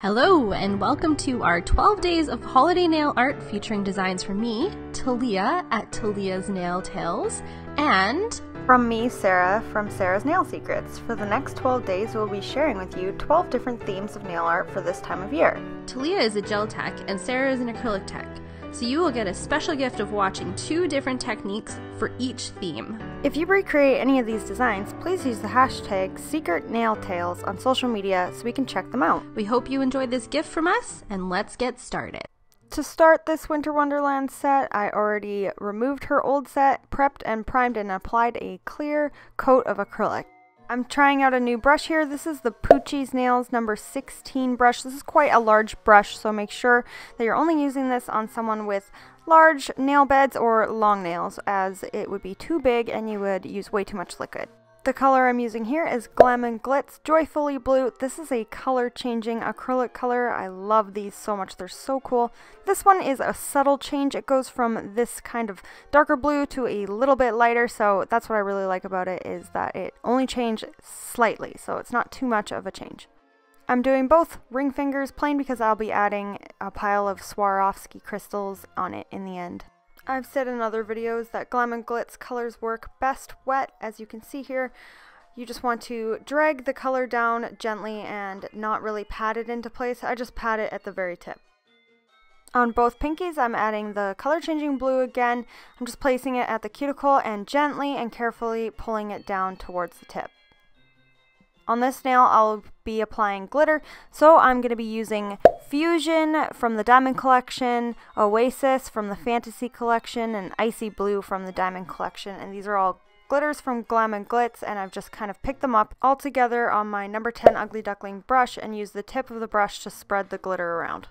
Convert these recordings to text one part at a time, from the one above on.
Hello, and welcome to our 12 days of holiday nail art featuring designs from me, Talia at Talia's Nail Tales, and from me, Sarah, from Sarah's Nail Secrets. For the next 12 days, we'll be sharing with you 12 different themes of nail art for this time of year. Talia is a gel tech and Sarah is an acrylic tech, so you will get a special gift of watching 2 different techniques for each theme. If you recreate any of these designs, please use the hashtag #SecretNailTales on social media so we can check them out. We hope you enjoyed this gift from us, and let's get started. To start this Winter Wonderland set, I already removed her old set, prepped and primed and applied a clear coat of acrylic. I'm trying out a new brush here. This is the Poochie's Nails number 16 brush. This is quite a large brush, so make sure that you're only using this on someone with large nail beds or long nails, as it would be too big and you would use way too much liquid. The color I'm using here is Glam and Glitz Joyfully Blue. This is a color changing acrylic color. I love these so much. They're so cool. This one is a subtle change. It goes from this kind of darker blue to a little bit lighter, so that's what I really like about it, is that it only changed slightly, so it's not too much of a change. I'm doing both ring fingers plain because I'll be adding a pile of Swarovski crystals on it in the end. I've said in other videos that Glam and Glitz colors work best wet. As you can see here, you just want to drag the color down gently and not really pat it into place. I just pat it at the very tip. On both pinkies, I'm adding the color changing blue again. I'm just placing it at the cuticle and gently and carefully pulling it down towards the tip. On this nail, I'll be applying glitter, so I'm going to be using Fusion from the Diamond Collection, Oasis from the Fantasy Collection, and Icy Blue from the Diamond Collection. And these are all glitters from Glam and Glitz, and I've just kind of picked them up all together on my number 10 Ugly Duckling brush and used the tip of the brush to spread the glitter around.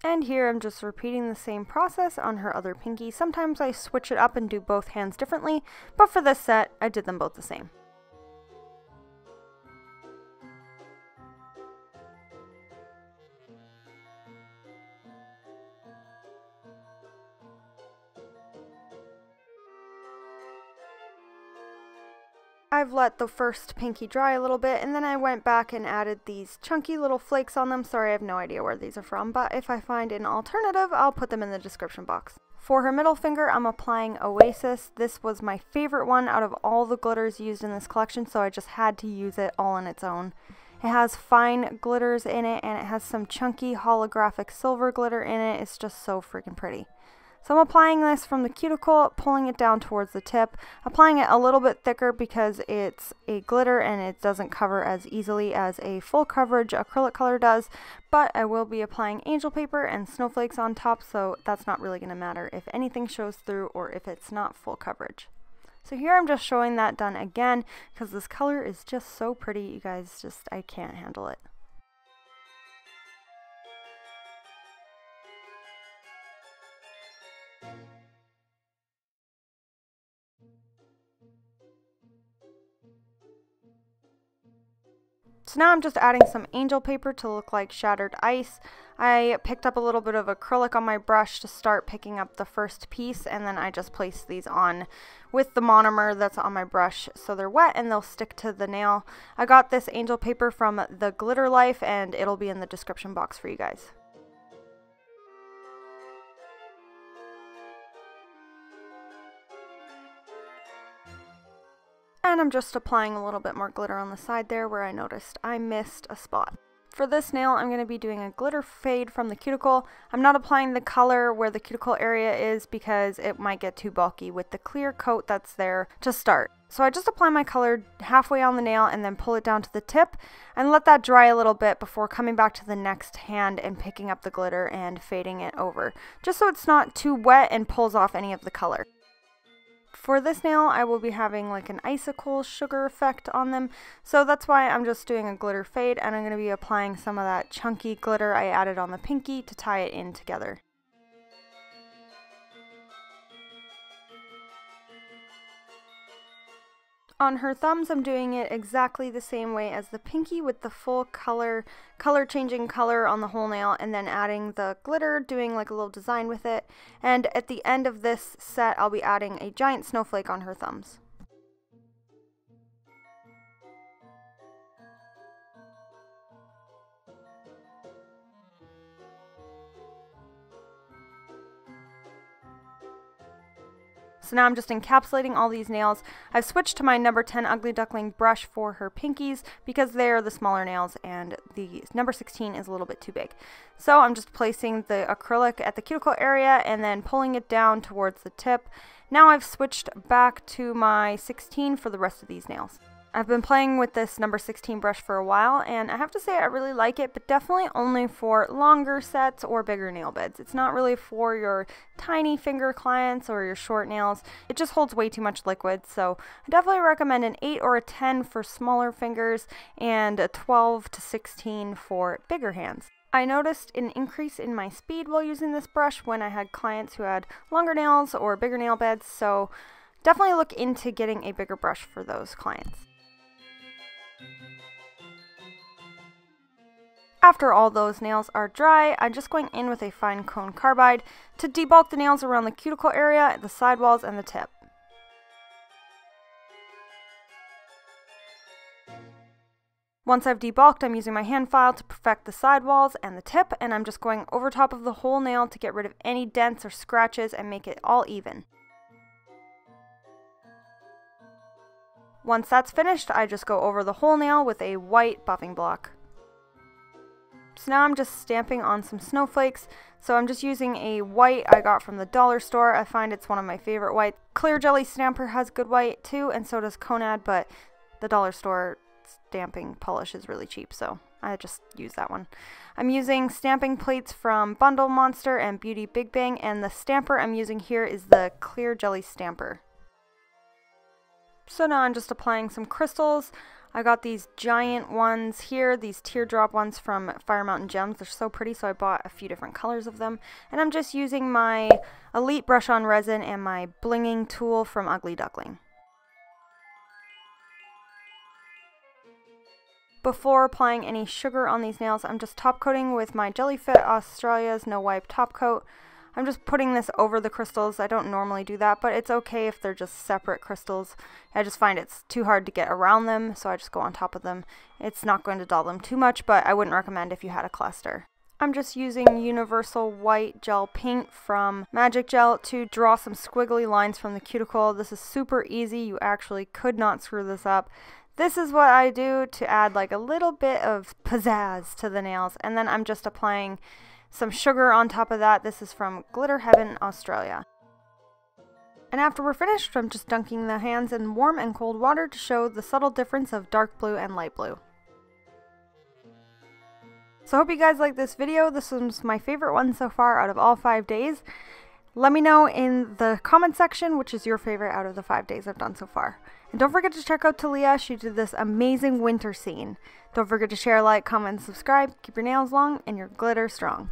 And here I'm just repeating the same process on her other pinky. Sometimes I switch it up and do both hands differently, but for this set, I did them both the same. I've let the first pinky dry a little bit, and then I went back and added these chunky little flakes on them. Sorry, I have no idea where these are from, but if I find an alternative, I'll put them in the description box. For her middle finger, I'm applying Oasis. This was my favorite one out of all the glitters used in this collection, so I just had to use it all on its own. It has fine glitters in it, and it has some chunky holographic silver glitter in it. It's just so freaking pretty. So I'm applying this from the cuticle, pulling it down towards the tip, applying it a little bit thicker because it's a glitter and it doesn't cover as easily as a full coverage acrylic color does, but I will be applying angel paper and snowflakes on top, so that's not really going to matter if anything shows through or if it's not full coverage. So here I'm just showing that done again because this color is just so pretty, you guys, I can't handle it. So now I'm just adding some angel paper to look like shattered ice. I picked up a little bit of acrylic on my brush to start picking up the first piece, and then I just placed these on with the monomer that's on my brush so they're wet and they'll stick to the nail. I got this angel paper from the Glitter Life, and it'll be in the description box for you guys. And I'm just applying a little bit more glitter on the side there where I noticed I missed a spot. For this nail, I'm going to be doing a glitter fade from the cuticle. I'm not applying the color where the cuticle area is because it might get too bulky with the clear coat that's there to start. So I just apply my color halfway on the nail and then pull it down to the tip and let that dry a little bit before coming back to the next hand and picking up the glitter and fading it over, just so it's not too wet and pulls off any of the color. For this nail, I will be having like an icicle sugar effect on them, so that's why I'm just doing a glitter fade, and I'm going to be applying some of that chunky glitter I added on the pinky to tie it in together. On her thumbs, I'm doing it exactly the same way as the pinky with the full color changing color on the whole nail, and then adding the glitter, doing like a little design with it. And at the end of this set, I'll be adding a giant snowflake on her thumbs. So now I'm just encapsulating all these nails. I've switched to my number 10 Ugly Duckling brush for her pinkies because they are the smaller nails and the number 16 is a little bit too big. So I'm just placing the acrylic at the cuticle area and then pulling it down towards the tip. Now I've switched back to my 16 for the rest of these nails. I've been playing with this number 16 brush for a while, and I have to say I really like it, but definitely only for longer sets or bigger nail beds. It's not really for your tiny finger clients or your short nails. It just holds way too much liquid, so I definitely recommend an 8 or a 10 for smaller fingers and a 12 to 16 for bigger hands. I noticed an increase in my speed while using this brush when I had clients who had longer nails or bigger nail beds, so definitely look into getting a bigger brush for those clients. After all those nails are dry, I'm just going in with a fine cone carbide to debulk the nails around the cuticle area, the sidewalls, and the tip. Once I've debulked, I'm using my hand file to perfect the sidewalls and the tip, and I'm just going over top of the whole nail to get rid of any dents or scratches and make it all even. Once that's finished, I just go over the whole nail with a white buffing block. So now I'm just stamping on some snowflakes. So I'm just using a white I got from the dollar store. I find it's one of my favorite whites. Clear Jelly Stamper has good white too, and so does Conad, but the dollar store stamping polish is really cheap, so I just use that one. I'm using stamping plates from Bundle Monster and Beauty Big Bang, and the stamper I'm using here is the Clear Jelly Stamper. So now I'm just applying some crystals. I got these giant ones here, these teardrop ones from Fire Mountain Gems. They're so pretty, so I bought a few different colors of them. And I'm just using my Elite Brush on Resin and my blinging tool from Ugly Duckling. Before applying any sugar on these nails, I'm just top coating with my Jellyfit Australia's No Wipe top coat. I'm just putting this over the crystals. I don't normally do that, but it's okay if they're just separate crystals. I just find it's too hard to get around them, so I just go on top of them. It's not going to dull them too much, but I wouldn't recommend if you had a cluster. I'm just using Universal White Gel Paint from Magic Gel to draw some squiggly lines from the cuticle. This is super easy. You actually could not screw this up. This is what I do to add like a little bit of pizzazz to the nails, and then I'm just applying some sugar on top of that. This is from Glitter Heaven, Australia. And after we're finished, I'm just dunking the hands in warm and cold water to show the subtle difference of dark blue and light blue. So I hope you guys liked this video. This was my favorite one so far out of all 5 days. Let me know in the comment section which is your favorite out of the 5 days I've done so far. And don't forget to check out Talia. She did this amazing winter scene. Don't forget to share, like, comment, and subscribe. Keep your nails long and your glitter strong.